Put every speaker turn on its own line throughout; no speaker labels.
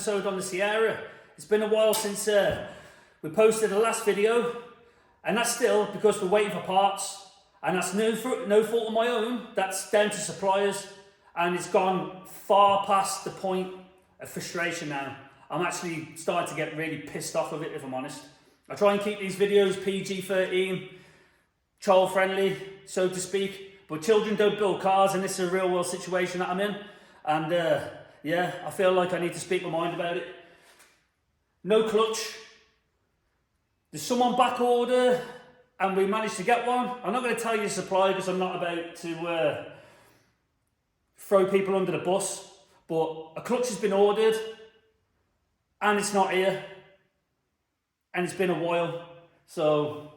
episode on the Sierra. It's been a while since we posted the last video, and that's still because we're waiting for parts, and that's no fault of my own. That's down to suppliers, and it's gone far past the point of frustration now. I'm actually starting to get really pissed off with it, if I'm honest. I try and keep these videos PG-13, child friendly, so to speak, but children don't build cars, and this is a real world situation that I'm in. And yeah, I feel like I need to speak my mind about it. No clutch. There's some on back order, and we managed to get one. I'm not going to tell you the supply because I'm not about to throw people under the bus, but a clutch has been ordered, and it's not here, and it's been a while. So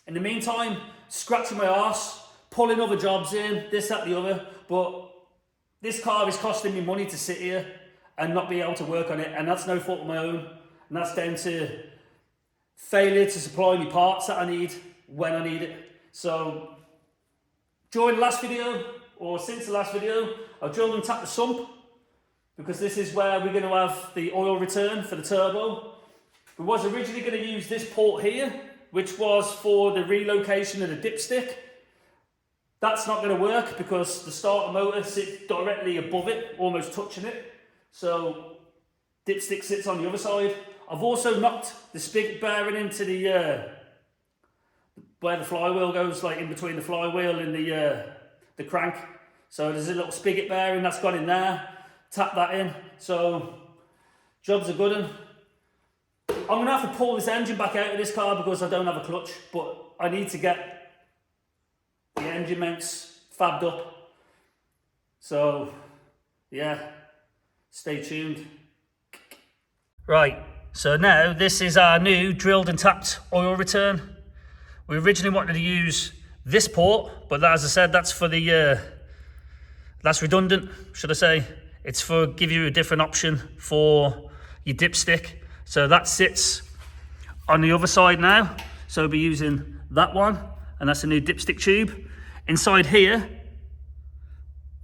in the meantime, scratching my arse, pulling other jobs in, this, that, the other, but this car is costing me money to sit here and not be able to work on it, and that's no fault of my own, and that's down to failure to supply me parts that I need when I need it. So during the last video, or since the last video, I've drilled and tapped the sump, because this is where we're going to have the oil return for the turbo. We was originally going to use this port here, which was for the relocation of the dipstick. That's not going to work because the starter motor sits directly above it, almost touching it. So dipstick sits on the other side. I've also knocked the spigot bearing into the where the flywheel goes, like in between the flywheel and the crank. So there's a little spigot bearing that's gone in there. Tap that in. So job's a good one. I'm gonna have to pull this engine back out of this car because I don't have a clutch, but I need to get the engine mounts fabbed up. So yeah, stay tuned. Right, so now this is our new drilled and tapped oil return. We originally wanted to use this port, but as I said, that's for the that's redundant, should I say. It's for give you a different option for your dipstick. So that sits on the other side now. So we'll be using that one, and that's a new dipstick tube. Inside here,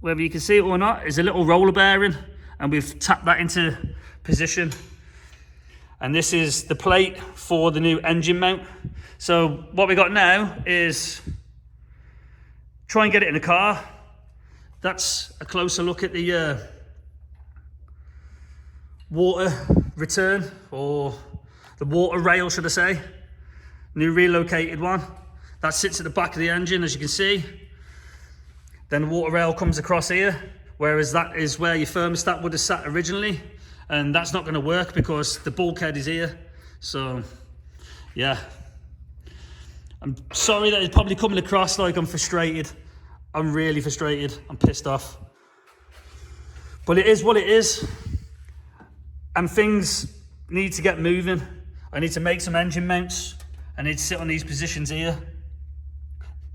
whether you can see it or not, is a little roller bearing, and we've tapped that into position. And this is the plate for the new engine mount. So what we got now is try and get it in the car. That's a closer look at the water return, or the water rail, should I say. New relocated one. That sits at the back of the engine, as you can see. Then the water rail comes across here, whereas that is where your thermostat would have sat originally. And that's not going to work because the bulkhead is here. So, yeah. I'm sorry that it's probably coming across like I'm frustrated. I'm really frustrated. I'm pissed off. But it is what it is. And things need to get moving. I need to make some engine mounts. I need to sit on these positions here.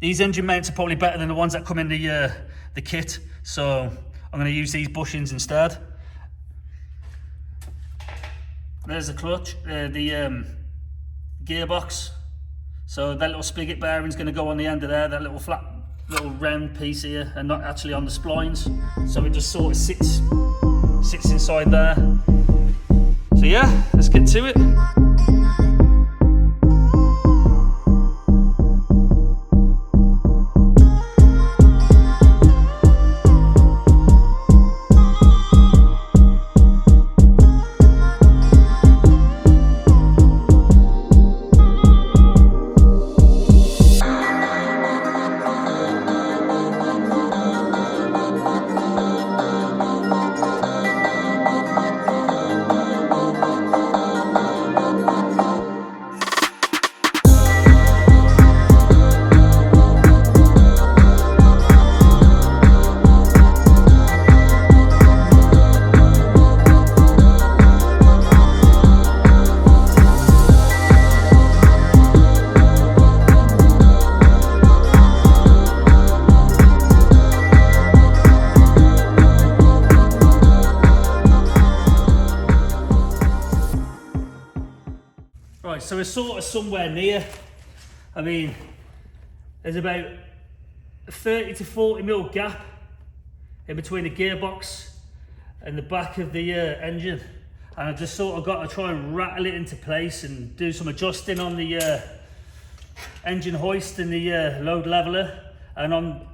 These engine mounts are probably better than the ones that come in the kit. So I'm going to use these bushings instead. There's the clutch, the gearbox. So that little spigot bearing is going to go on the end of there, that little flat, little round piece here, and not actually on the splines. So it just sort of sits inside there. So yeah, let's get to it. Right, so we're sort of somewhere near. I mean, there's about a 30 to 40 mil gap in between the gearbox and the back of the engine. and I've just sort of got to try and rattle it into place and do some adjusting on the engine hoist and the load leveler, and on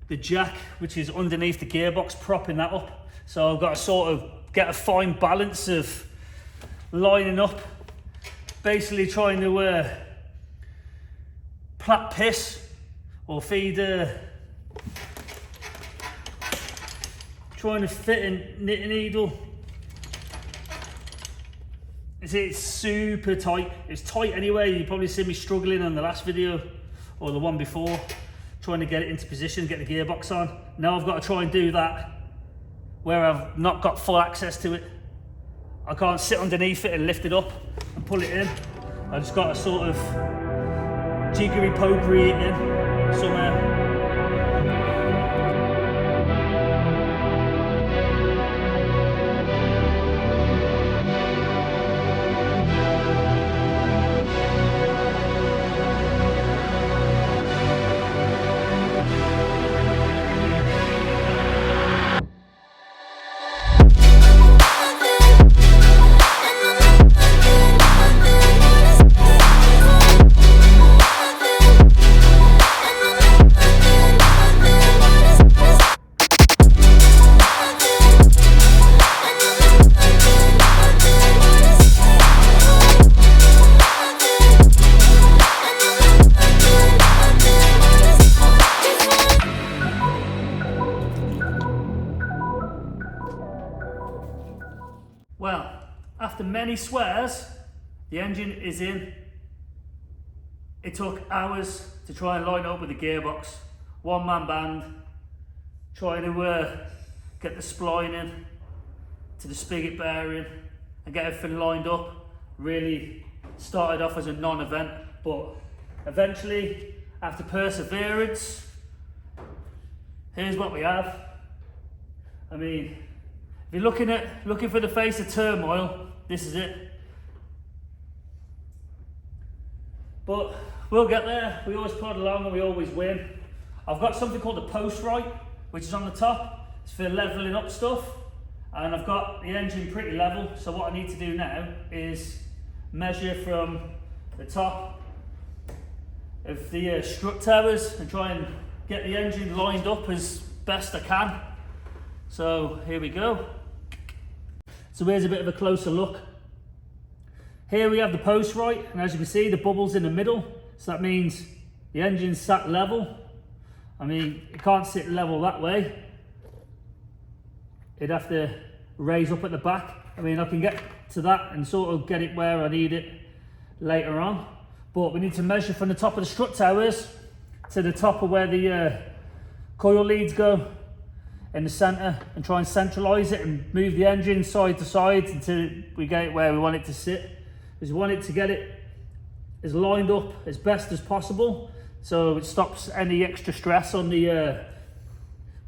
the jack which is underneath the gearbox, propping that up. So I've got to sort of get a fine balance of lining up, basically trying to plait piss or feed trying to fit a knitting needle. It's super tight. It's tight anyway. You probably see me struggling on the last video or the one before, trying to get it into position, get the gearbox on. Now I've got to try and do that where I've not got full access to it. I can't sit underneath it and lift it up and pull it in. I just got to sort of jiggery pokery it in somewhere. Well, after many swears, the engine is in. It took hours to try and line up with the gearbox. One-man band, trying to get the spline in to the spigot bearing and get everything lined up. Really started off as a non-event, but eventually, after perseverance, here's what we have. I mean, if you're looking for the face of turmoil, this is it. But we'll get there. We always plod along and we always win. I've got something called a post right, which is on the top. It's for leveling up stuff. And I've got the engine pretty level. So what I need to do now is measure from the top of the strut towers and try and get the engine lined up as best I can. So here we go. So here's a bit of a closer look. Here we have the post right, and as you can see, the bubble's in the middle. So that means the engine's sat level. I mean, it can't sit level that way. It'd have to raise up at the back. I mean, I can get to that and sort of get it where I need it later on. But we need to measure from the top of the strut towers to the top of where the coil leads go in the center, and try and centralize it and move the engine side to side until we get it where we want it to sit. Because we want it to get it as lined up as best as possible, so it stops any extra stress on the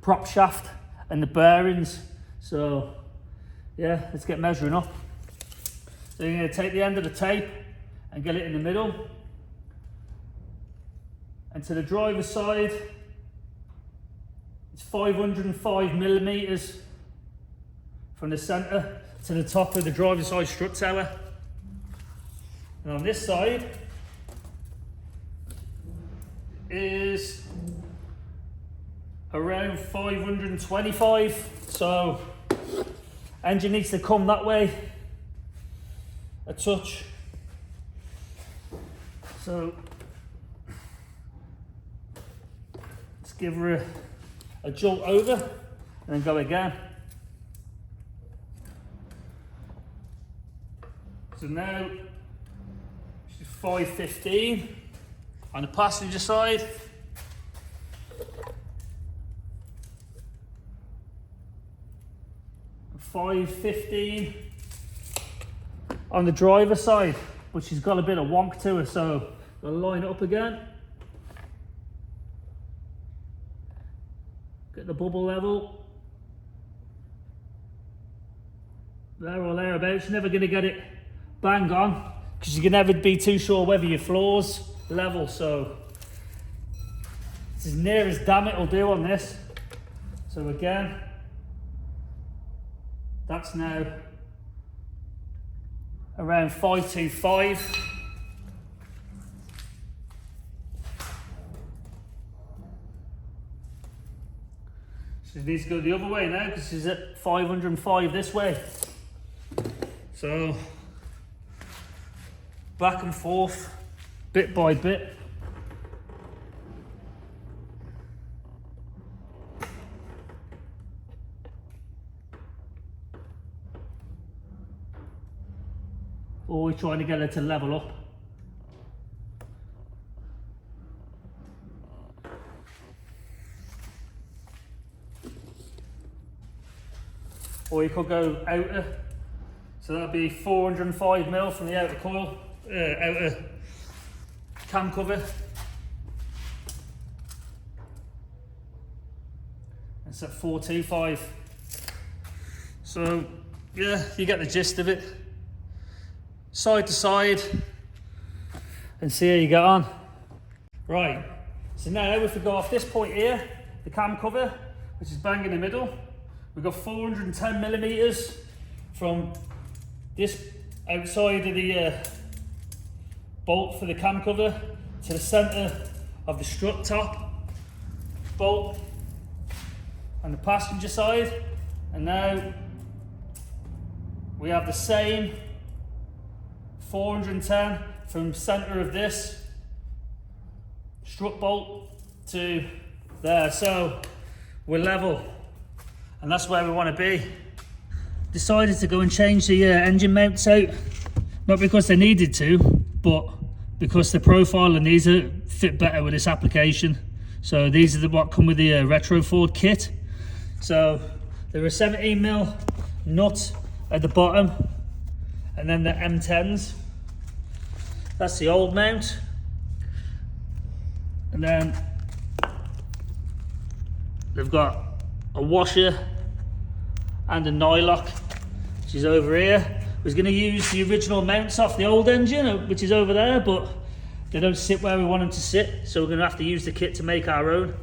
prop shaft and the bearings. So yeah, let's get measuring up. So you're going to take the end of the tape and get it in the middle, and to the driver's side it's 505 millimeters from the center to the top of the driver's side strut tower. And on this side is around 525. So engine needs to come that way a touch. So let's give her a jolt over and then go again. So now she's 515 on the passenger side. And 515 on the driver side, but she's got a bit of wonk to her, so I'll line it up again. Get the bubble level. There or thereabouts. You're never going to get it bang on because you can never be too sure whether your floor's level. So it's as near as damn it'll do on this. So again, that's now around 525. So it needs to go the other way now because it's at 505 this way. So back and forth, bit by bit. Always trying to get it to level up. Or you could go outer, so that'd be 405mm from the outer coil, outer cam cover. It's at 425. So yeah, you get the gist of it. Side to side, and see how you get on. Right, so now if we go off this point here, the cam cover, which is bang in the middle, we've got 410mm from this outside of the bolt for the cam cover to the centre of the strut top bolt on the passenger side, and now we have the same 410 from centre of this strut bolt to there, so we're level, and that's where we want to be. Decided to go and change the engine mounts out, not because they needed to, but because the profile and these are fit better with this application. So these are what come with the retro Ford kit. So there are 17mm nut at the bottom, and then the M10s. That's the old mount. And then they've got a washer and a nylock, which is over here. I was going to use the original mounts off the old engine, which is over there, but they don't sit where we want them to sit, so we're going to have to use the kit to make our own.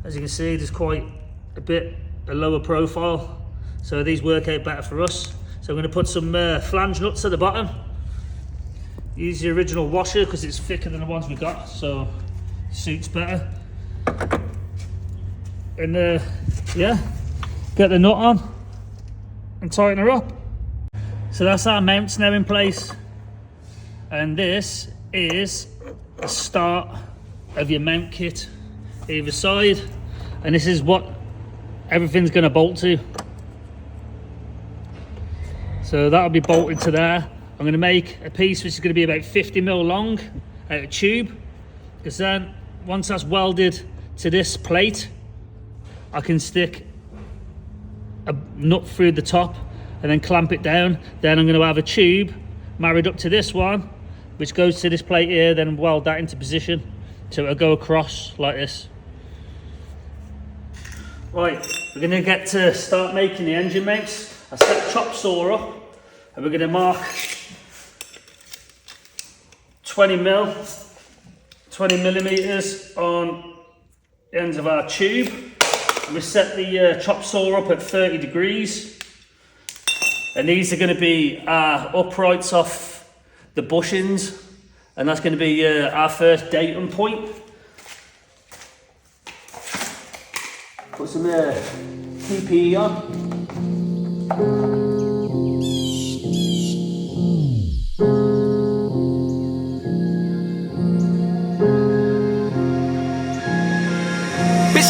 As you can see, there's quite a lower profile, so these work out better for us. So I'm going to put some flange nuts at the bottom. Use the original washer because it's thicker than the ones we got, so it suits better. And yeah, get the nut on and tighten her up. So that's our mounts now in place, and this is the start of your mount kit either side, and this is what everything's going to bolt to. So that'll be bolted to there. I'm going to make a piece which is going to be about 50mm long out of tube, because then once that's welded to this plate, I can stick a nut through the top and then clamp it down. Then I'm going to have a tube married up to this one, which goes to this plate here, then weld that into position so it'll go across like this. Right, we're going to get to start making the engine mounts. I set the chop saw up, and we're going to mark 20mm on the ends of our tube. And we set the chop saw up at 30 degrees, and these are going to be our uprights off the bushings, and that's going to be our first datum point. Put some PPE on.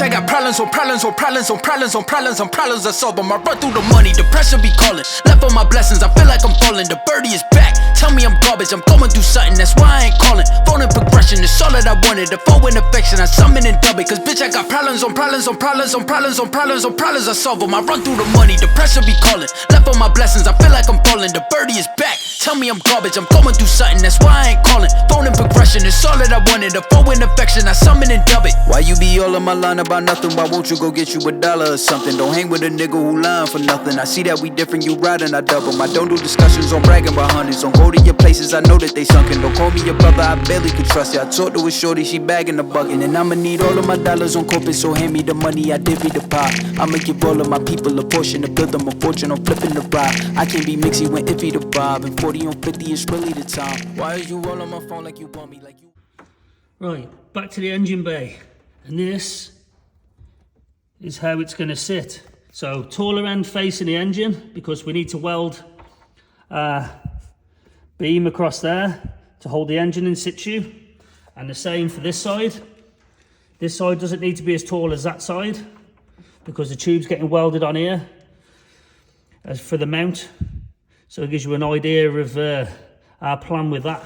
I got problems on problems on problems on problems on problems on problems I solve them. I run through the money, the pressure be calling. Left on my blessings, I feel like I'm falling. The birdie is back, tell me I'm garbage. I'm going through something, that's why I ain't calling. Phone in progression, it's all that I wanted. The phone in affection, I summon and dub it. Cause bitch, I got problems on problems on problems on problems on problems on problems I solve them. I run through the money, the pressure be calling. Left on my blessings, I feel like I'm falling. The birdie is back, tell me I'm garbage. I'm going through something, that's why I ain't calling. Phone in progression, it's all that I wanted a foe in affection, I summon and dub it. Why you be all on my line about nothing? Why won't you go get you $1 or something? Don't hang with a nigga who lying for nothing. I see that we different, you riding, I double. I don't do discussions on bragging about hundreds. Don't go to your places, I know that they sunken. Don't call me your brother, I barely can trust you. I talked to a shorty, she bagging the bucket. And I'ma need all of my dollars on corporate, so hand me the money, I divvy the pie. I'ma give all of my people a portion to build them a fortune on flipping the ride. I can't be mixy when iffy the vibe, and 40 on 50 is really the time. Why is you all on my phone like you want me, like you?
Right, back to the engine bay, and this is how it's going to sit. So taller end facing the engine, because we need to weld a beam across there to hold the engine in situ, and the same for this side. This side doesn't need to be as tall as that side, because the tube's getting welded on here as for the mount. So it gives you an idea of our plan with that.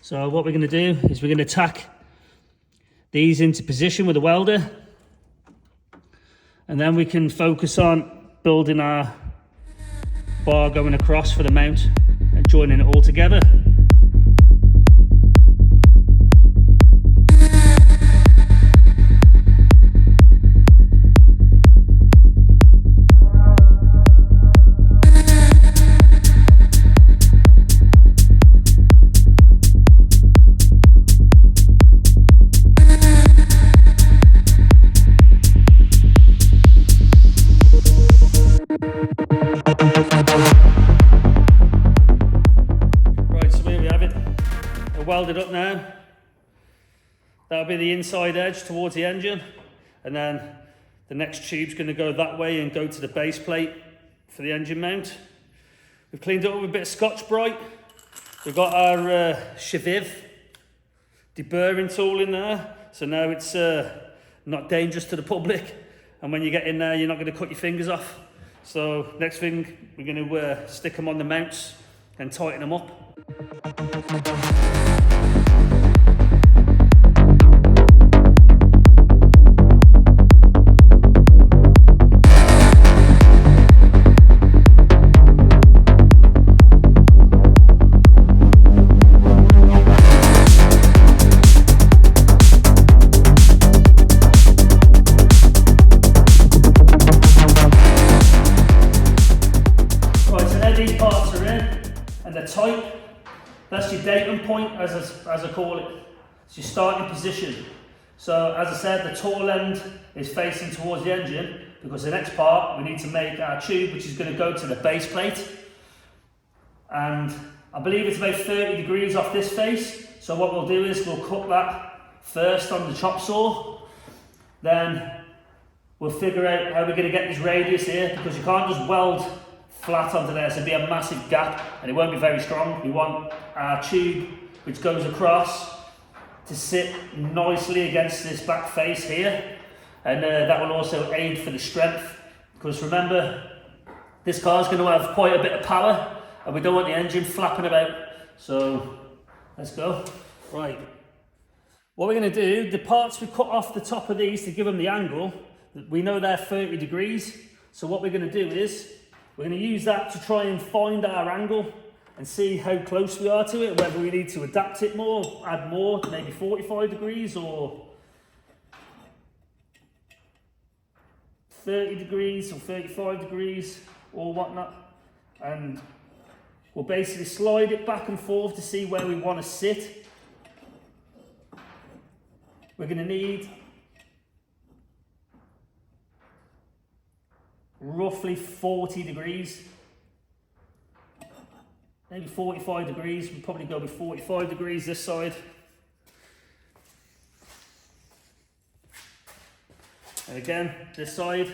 So what we're going to do is we're going to tack these into position with a welder, and then we can focus on building our bar going across for the mount and joining it all together. Welded up now. That'll be the inside edge towards the engine, and then the next tube's going to go that way and go to the base plate for the engine mount. We've cleaned it up with a bit of Scotch-Brite. We've got our Shaviv deburring tool in there, so now it's not dangerous to the public, and when you get in there you're not going to cut your fingers off. So next thing, we're going to stick them on the mounts and tighten them up. Tight. That's your datum point, as I call it. It's your starting position. So as I said, the tall end is facing towards the engine, because the next part we need to make our tube, which is going to go to the base plate, and I believe it's about 30 degrees off this face. So what we'll do is we'll cut that first on the chop saw, then we'll figure out how we're going to get this radius here, because you can't just weld flat onto there, so there'll be a massive gap and it won't be very strong. We want our tube, which goes across, to sit nicely against this back face here, and that will also aid for the strength, because remember, this car's going to have quite a bit of power and we don't want the engine flapping about. So let's go. Right, what we're going to do, the parts we cut off the top of these to give them the angle, we know they're 30 degrees, so what we're going to do is we're going to use that to try and find our angle and see how close we are to it, whether we need to adapt it more, add more, maybe 45 degrees or 30 degrees or 35 degrees or whatnot. And we'll basically slide it back and forth to see where we want to sit. We're going to need roughly 40 degrees, maybe 45 degrees. We'll probably go with 45 degrees this side. And again, this side.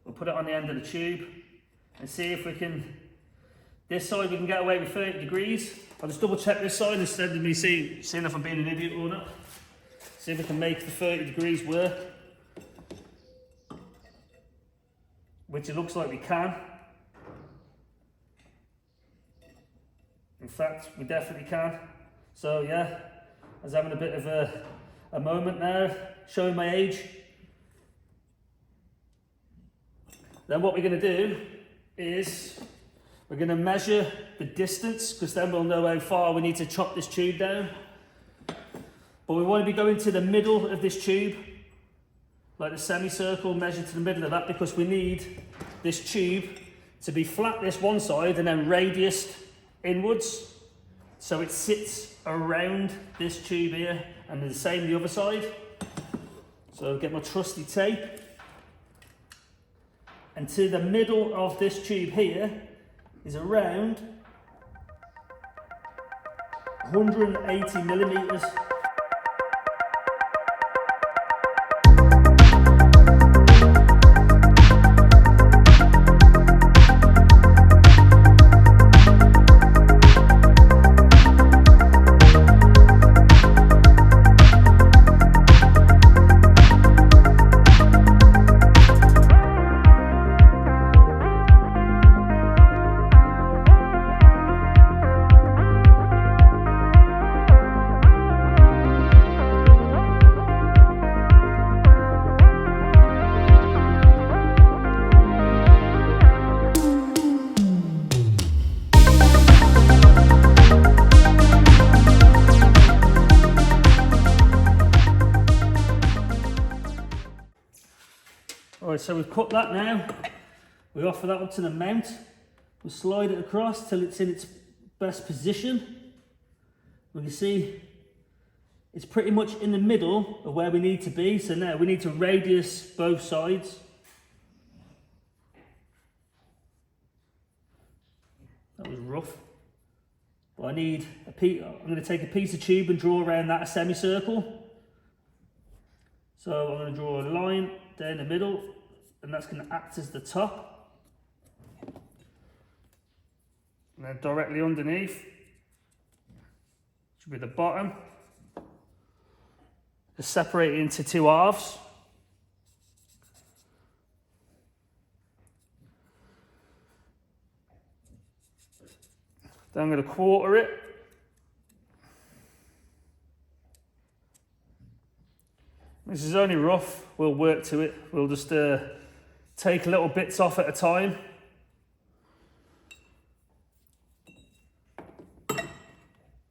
We'll put it on the end of the tube and see if we can, this side we can get away with 30 degrees. I'll just double check this side instead of me seeing if I'm being an idiot or not. See if we can make the 30 degrees work, which it looks like we can. In fact, we definitely can. So yeah, I was having a bit of a moment now, showing my age. Then what we're going to do is We're going to measure the distance because then we'll know how far we need to chop this tube down. But we want to be going to the middle of this tube, like the semicircle, measure to the middle of that, because we need this tube to be flat this one side and then radiused inwards. So it sits around this tube here and the same the other side. So I'll get my trusty tape. And to the middle of this tube here is around 180 millimeters. Alright, so we've cut that now. We offer that up to the mount. We slide it across till it's in its best position. We can see it's pretty much in the middle of where we need to be. So now we need to radius both sides. That was rough. But I need a piece. I'm going to take a piece of tube and draw around that a semicircle. So I'm going to draw a line down the middle, and that's going to act as the top. And then directly underneath should be the bottom. Just separate it into two halves. Then I'm going to quarter it. This is only rough, we'll work to it. We'll just take little bits off at a time.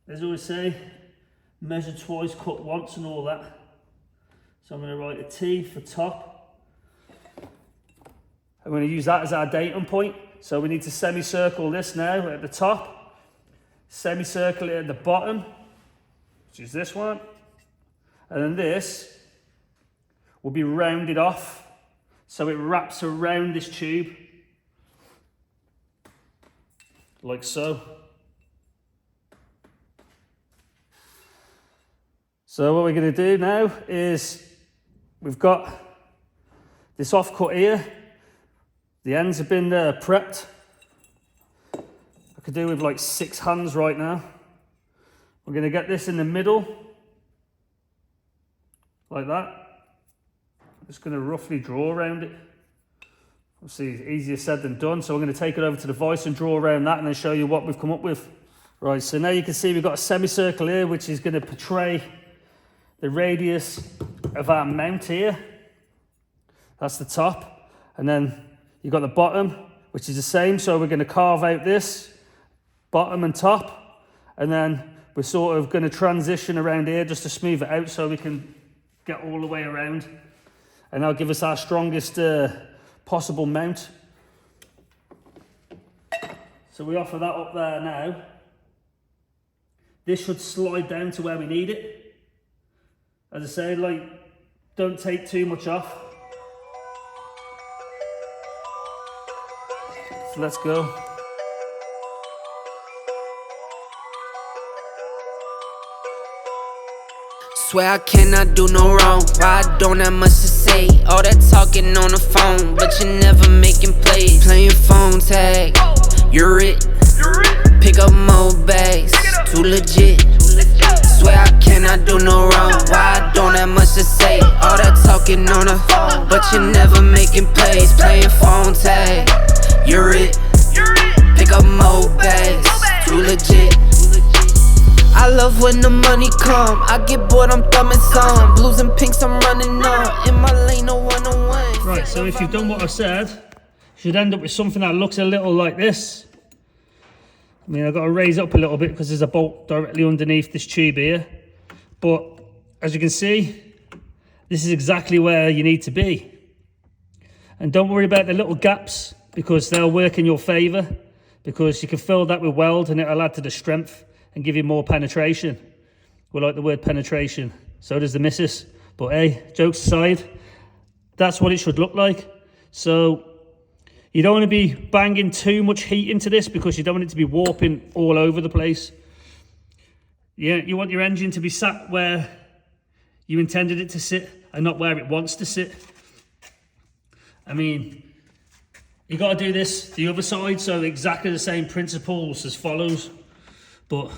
As I always say, measure twice, cut once and all that. So I'm going to write a T for top. I'm going to use that as our datum point. So we need to semicircle this now at the top. Semicircle it at the bottom, which is this one. And then this will be rounded off, so it wraps around this tube, like so. So what we're going to do now is, we've got this offcut here, the ends have been prepped. I could do with like 6 hands right now. We're going to get this in the middle, like that. Just going to roughly draw around it. Obviously, easier said than done. So we're going to take it over to the vise and draw around that and then show you what we've come up with. Right, so now you can see we've got a semicircle here, which is going to portray the radius of our mount here. That's the top. And then you've got the bottom, which is the same. So we're going to carve out this bottom and top. And then we're sort of going to transition around here just to smooth it out so we can get all the way around. And that'll give us our strongest possible mount. So we offer that up there now. This should slide down to where we need it. As I say, like, don't take too much off. So let's go.
Swear I cannot do no wrong. Why I don't have much to say? All that talking on the phone, but you never making plays. Playing phone tag, you're it. Pick up more bags, too legit. Swear I cannot do no wrong. Why I don't have much to say? All that talking on the phone, but you never making plays. Playing phone tag, you're it. Pick up more bags, too legit. I love when the money come. I get bored, I'm thumbing some. Blues and pinks, I'm running on. In my lane, no one-on-one.
Right, so if you've done what I said, you should end up with something that looks a little like this. I mean, I've got to raise it up a little bit because there's a bolt directly underneath this tube here. But as you can see, this is exactly where you need to be. And don't worry about the little gaps because they'll work in your favour, because you can fill that with weld and it'll add to the strength and give you more penetration. We like the word penetration, so does the missus. But hey, jokes aside, that's what it should look like. So you don't want to be banging too much heat into this because you don't want it to be warping all over the place. Yeah, you want your engine to be sat where you intended it to sit and not where it wants to sit. I mean, you got to do this the other side, so exactly the same principles as follows, but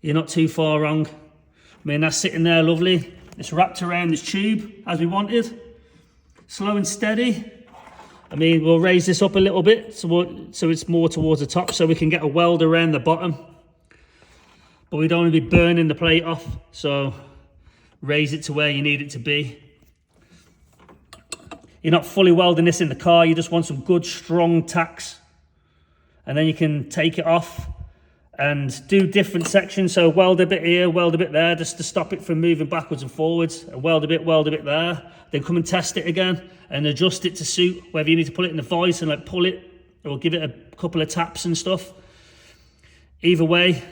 you're not too far wrong. I mean, that's sitting there lovely. It's wrapped around this tube as we wanted. Slow and steady. I mean, we'll raise this up a little bit so it's more towards the top so we can get a weld around the bottom. But we don't want to be burning the plate off, so raise it to where you need it to be. You're not fully welding this in the car, you just want some good strong tacks. And then you can take it off and do different sections. So weld a bit here, weld a bit there, just to stop it from moving backwards and forwards. And weld a bit there. Then come and test it again and adjust it to suit whether you need to put it in the vise and like pull it or give it a couple of taps and stuff. Either way,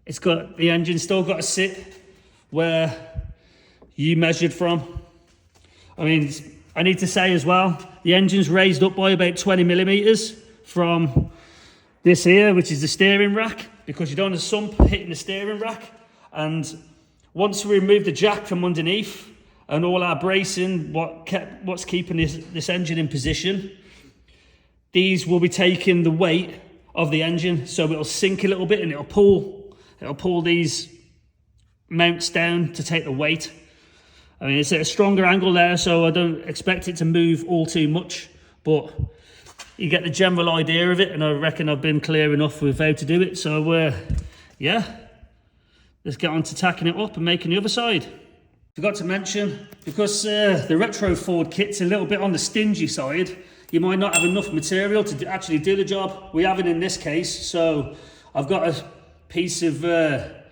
the engine's still got to sit where you measured from. I mean, I need to say as well, the engine's raised up by about 20 millimeters from this here, which is the steering rack, because you don't want a sump hitting the steering rack. And once we remove the jack from underneath and all our bracing, what's keeping this engine in position, these will be taking the weight of the engine, so it'll sink a little bit and it'll pull these mounts down to take the weight. I mean, it's at a stronger angle there, so I don't expect it to move all too much, but you get the general idea of it, and I reckon I've been clear enough with how to do it. So yeah, let's get on to tacking it up and making the other side. Forgot to mention, because the retro Ford kit's a little bit on the stingy side, you might not have enough material to actually do the job. We haven't in this case, so I've got a piece of the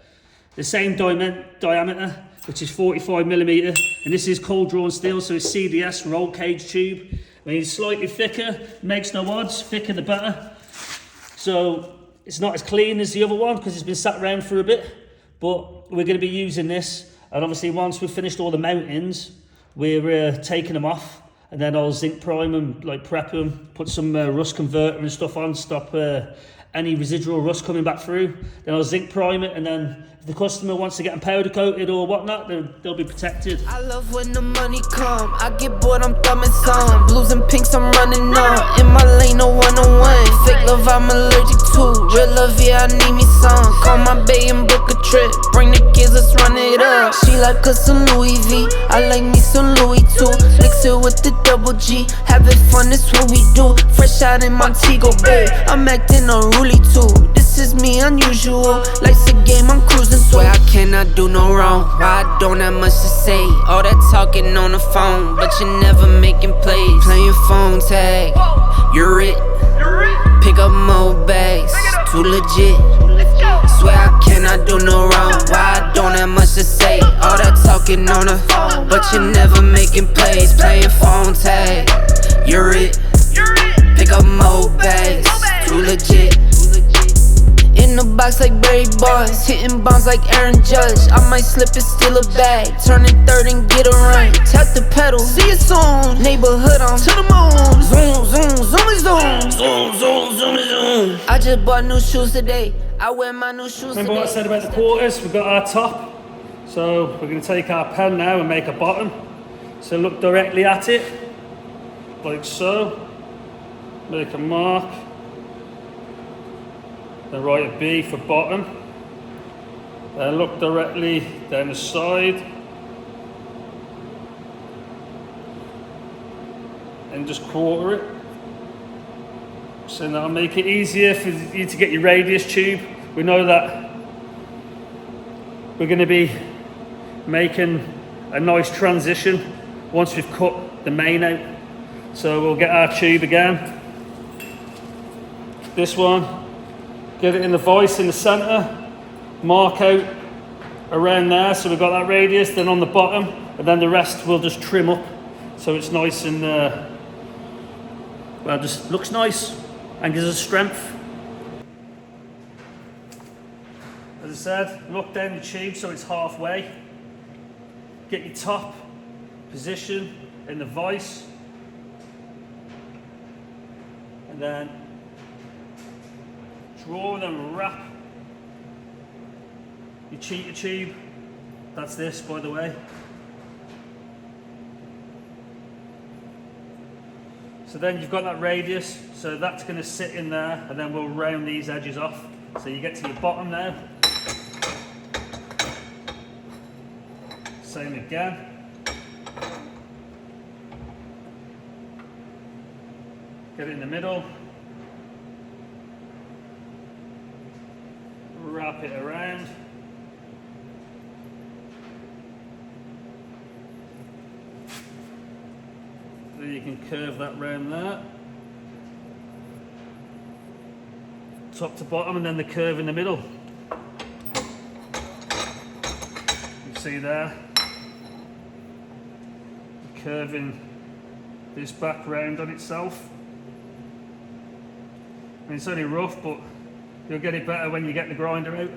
same diameter, which is 45 millimeter, and this is cold drawn steel, so it's CDS roll cage tube. I mean, it's slightly thicker, makes no odds, thicker the better. So it's not as clean as the other one because it's been sat around for a bit, but we're going to be using this. And obviously once we've finished all the mountings, we're taking them off, and then I'll zinc prime them, like prep them, put some rust converter and stuff on, stop any residual rust coming back through. Then I'll zinc prime it, and then if the customer wants to get them powder coated or whatnot, they'll be protected.
I love when the money come. I get bored, I'm thumbing some. Blues and pinks, I'm running up. In my lane, no one-on-one. Fake love, I'm allergic to. Real love, yeah, I need me some. Call my bae and book a trip. Bring the kids, let's run it up. She like us some Louis V. I like me some Louis too. Mix it with the double G. Having fun, that's what we do. Fresh out in Montego Bay. I'm acting unruly too. This is me unusual. Life's a game, I'm cruising. Swear I cannot do no wrong. Why I don't have much to say. All that talking on the phone, but you're never making plays. Playing phone tag, you're it. Pick up more bags, too legit. Swear I cannot do no wrong. Why I don't have much to say. All that talking on the phone, but you're never making plays. Playing phone tag, you're it. Pick up more bags, too legit. In the box like Barry Bonds, hitting bombs like Aaron Judge. I might slip and steal a bag, turn it third and get a ring. Tap the pedal, see it soon. Neighborhood on to the moon. Zoom, zoom, zoom, zoom. Zoom, zoom, zoom, zoom. I just bought new shoes today. I wear my new shoes
Remember
today.
what I said about the quarters? We've got our top. So we're going to take our pen now and make a bottom. So look directly at it, like so. Make a mark. Then write a B for bottom. Then look directly down the side. And just quarter it. So that'll make it easier for you to get your radius tube. We know that we're going to be making a nice transition once we've cut the main out. So we'll get our tube again. This one. Get it in the vise in the center, mark out around there, so we've got that radius, then on the bottom, and then the rest we'll just trim up so it's nice and well, just looks nice and gives us strength. As I said, lock down the tube so it's halfway. Get your top position in the vise, and then draw and then wrap your cheater tube. That's this, by the way. So then you've got that radius, so that's going to sit in there, and then we'll round these edges off. So you get to your bottom now. Same again. Get it in the middle. Wrap it around. Then you can curve that round there. Top to bottom, and then the curve in the middle. You see there? Curving this back round on itself. I mean, it's only rough, but you'll get it better when you get the grinder out.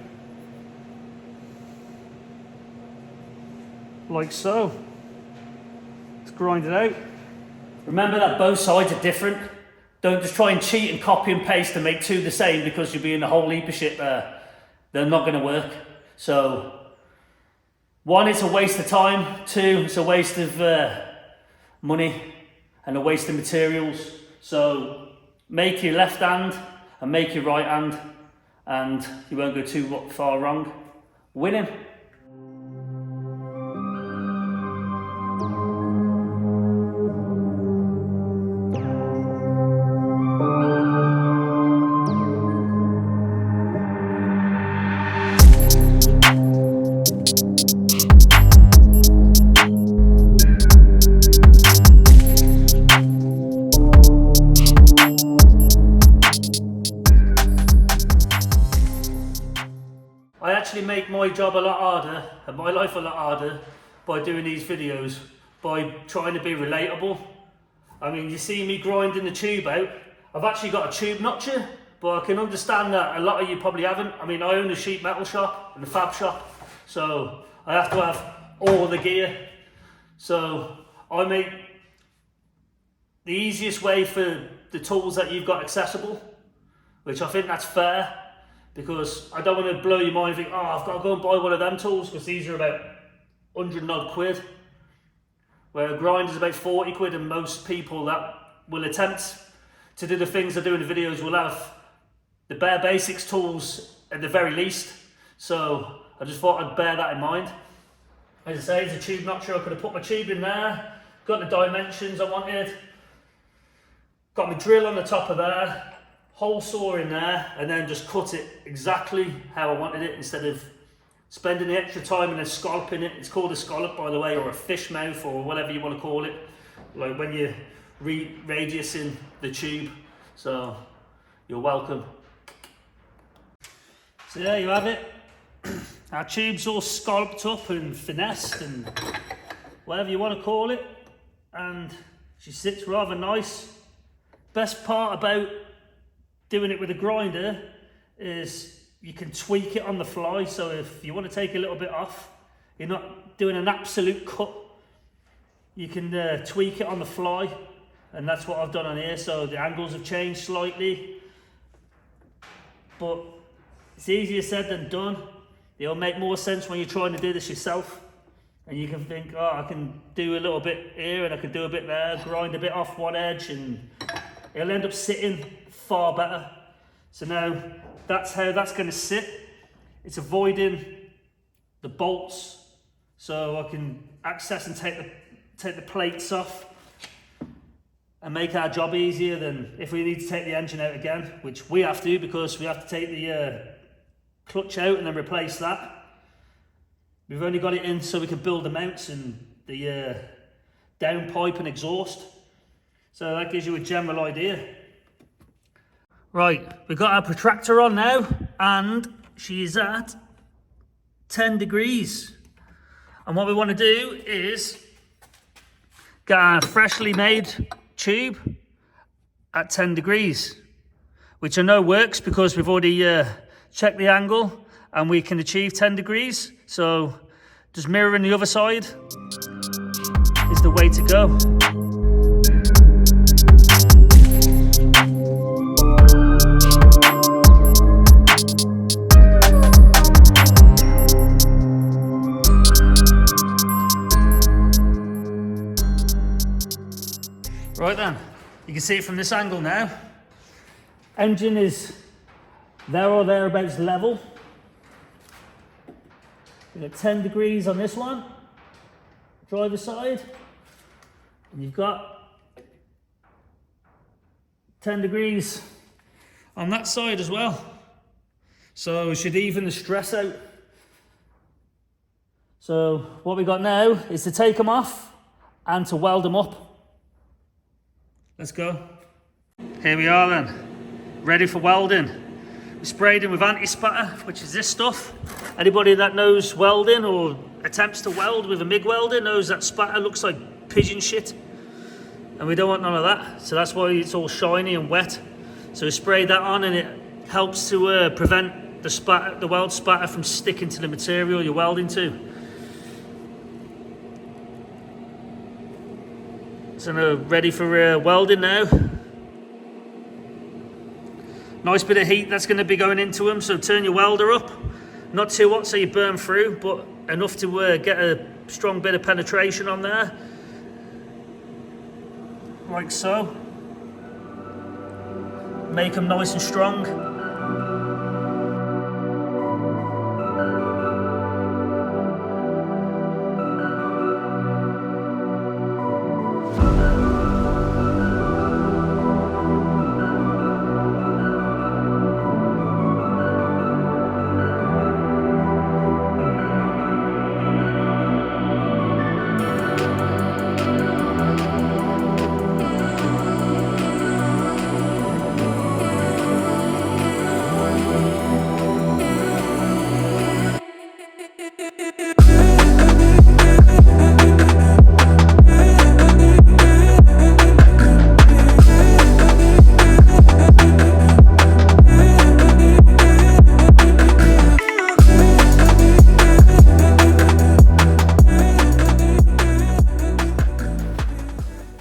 Like so. Let's grind it out. Remember that both sides are different. Don't just try and cheat and copy and paste and make two the same, because you'll be in a whole heap of shit there. They're not going to work. So, one, it's a waste of time. Two, it's a waste of money and a waste of materials. So, make your left hand and make your right hand, and you won't go too far wrong. Winning. I actually make my job a lot harder and my life a lot harder by doing these videos, by trying to be relatable. I mean, you see me grinding the tube out. I've actually got a tube notcher, but I can understand that a lot of you probably haven't. I mean, I own a sheet metal shop and a fab shop, so I have to have all the gear. So I make the easiest way for the tools that you've got accessible, which I think that's fair. Because I don't want to blow your mind and think, oh, I've got to go and buy one of them tools, because these are about 100 and odd quid. Where a grinder's about 40 quid, and most people that will attempt to do the things I do in the videos will have the bare basics tools at the very least. So I just thought I'd bear that in mind. As I say, it's a tube notcher. I could have put my tube in there, got the dimensions I wanted, got my drill on the top of there, hole saw in there, and then just cut it exactly how I wanted it, instead of spending the extra time and then scalloping it. It's called a scallop, by the way, or a fish mouth, or whatever you want to call it, like when you're radiusing the tube. So you're welcome. So there you have it. Our tube's all scalloped up and finessed and whatever you want to call it, and she sits rather nice. Best part about doing it with a grinder is you can tweak it on the fly. So if you want to take a little bit off, you're not doing an absolute cut, you can tweak it on the fly, and that's what I've done on here. So the angles have changed slightly, but it's easier said than done. It'll make more sense when you're trying to do this yourself, and you can think, oh, I can do a little bit here and I can do a bit there, grind a bit off one edge, and it'll end up sitting far better. So now that's how that's going to sit. It's avoiding the bolts, so I can access and take the plates off and make our job easier than if we need to take the engine out again, which we have to, because we have to take the clutch out and then replace that. We've only got it in so we can build the mounts and the downpipe and exhaust. So that gives you a general idea. Right, we've got our protractor on now, and she's at 10 degrees. And what we want to do is get our freshly made tube at 10 degrees, which I know works because we've already checked the angle and we can achieve 10 degrees. So just mirroring the other side is the way to go. Right then, you can see it from this angle now. Engine is there or thereabouts level. We've got 10 degrees on this one, driver's side, and you've got 10 degrees on that side as well. So it should even the stress out. So what we got now is to take them off and to weld them up. Let's go. Here we are then, ready for welding. We sprayed in with anti-spatter, which is this stuff. Anybody that knows welding or attempts to weld with a MIG welder knows that spatter looks like pigeon shit. And we don't want none of that. So that's why it's all shiny and wet. So we sprayed that on and it helps to prevent the weld spatter from sticking to the material you're welding to. So now ready for welding now. Nice bit of heat that's going to be going into them, so turn your welder up. Not too hot so you burn through, but enough to get a strong bit of penetration on there. Like so. Make them nice and strong.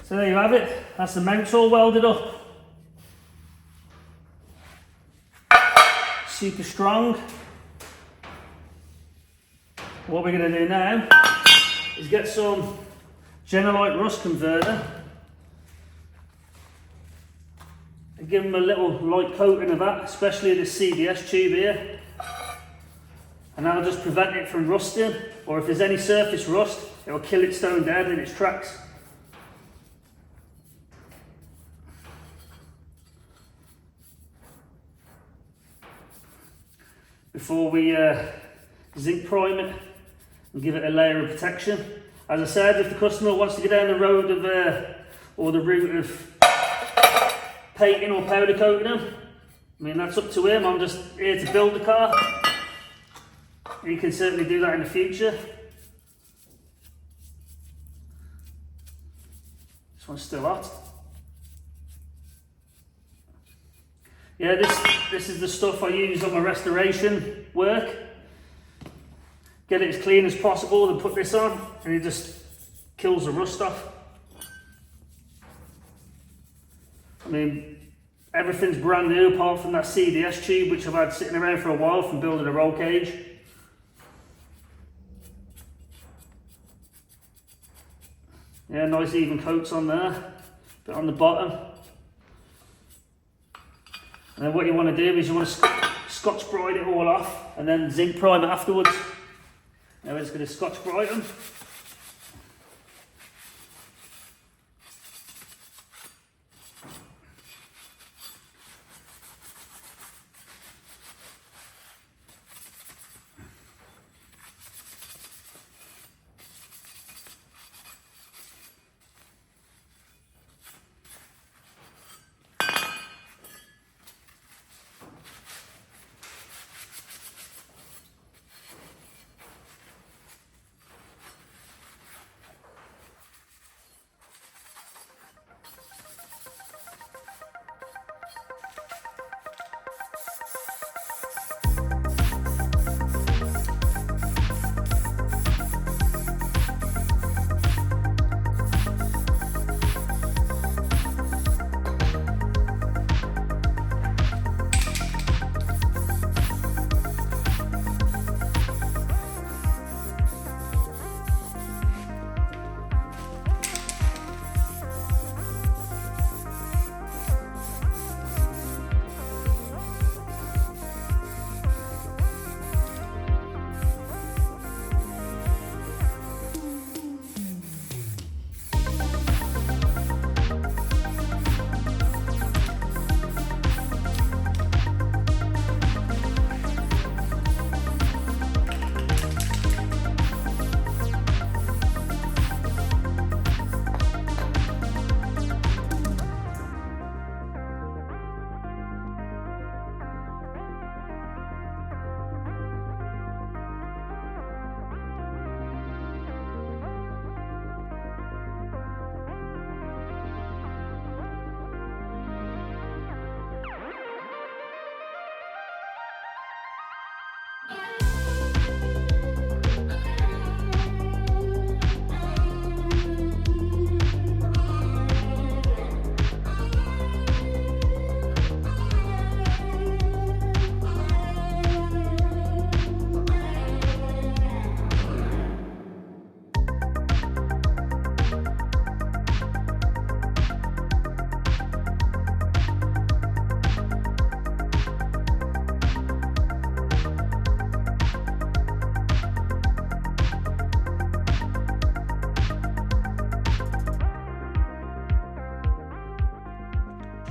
So there you have it, that's the mounts all welded up. Super strong. What we're going to do now is get some Genolite rust converter and give them a little light coating of that, especially this CBS tube here. And that'll just prevent it from rusting, or if there's any surface rust, it will kill it stone dead in its tracks. Before we zinc prime it and give it a layer of protection. As I said, if the customer wants to go down the road of or the route of painting or powder coating them, I mean that's up to him. I'm just here to build the car. He can certainly do that in the future. This one's still hot. Yeah, this is the stuff I use on my restoration work. Get it as clean as possible and put this on, and it just kills the rust off. I mean, everything's brand new apart from that CDS tube which I've had sitting around for a while from building a roll cage. Yeah, nice even coats on there, bit on the bottom. And then what you want to do is you want to Scotch Brite it all off and then zinc prime it afterwards. Now we're just going to Scotch Brite them.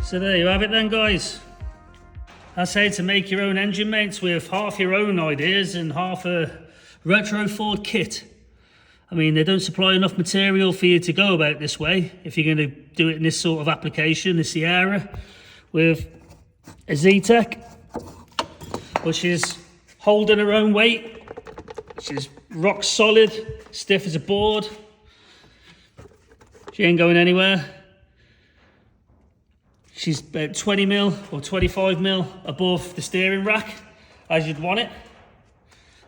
So there you have it then, guys. I say to make your own engine mates with half your own ideas and half a retro Ford kit. I mean, they don't supply enough material for you to go about this way if you're going to do it in this sort of application, the Sierra, with a Zetec, which is holding her own weight, which is rock solid, stiff as a board. She ain't going anywhere. She's about 20 mil or 25 mil above the steering rack, as you'd want it.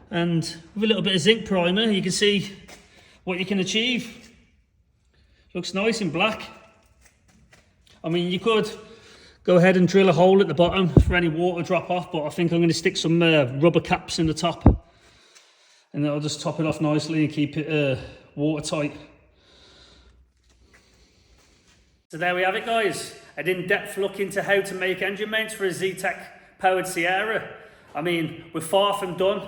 And with a little bit of zinc primer, you can see what you can achieve. Looks nice in black. I mean, you could go ahead and drill a hole at the bottom for any water drop off, but I think I'm going to stick some rubber caps in the top. And that'll just top it off nicely and keep it watertight. So there we have it, guys. I did in-depth look into how to make engine mounts for a Zetec powered Sierra. I mean, we're far from done.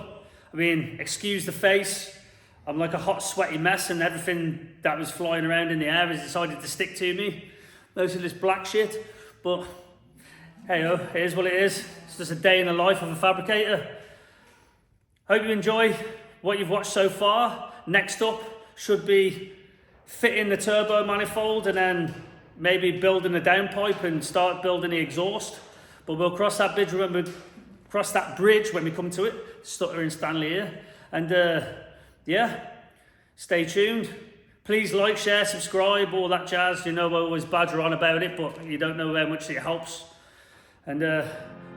I mean, excuse the face. I'm like a hot, sweaty mess, and everything that was flying around in the air has decided to stick to me. Most of this black shit. But, hey-oh, it is what it is. It's just a day in the life of a fabricator. Hope you enjoy what you've watched so far. Next up should be fitting the turbo manifold and then maybe building the downpipe and start building the exhaust. But we'll cross that bridge when we come to it. Stutter and Stanley here. And yeah, stay tuned. Please like, share, subscribe, all that jazz. You know I always badger on about it, but you don't know how much it helps. And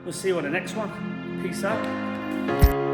we'll see you on the next one. Peace out.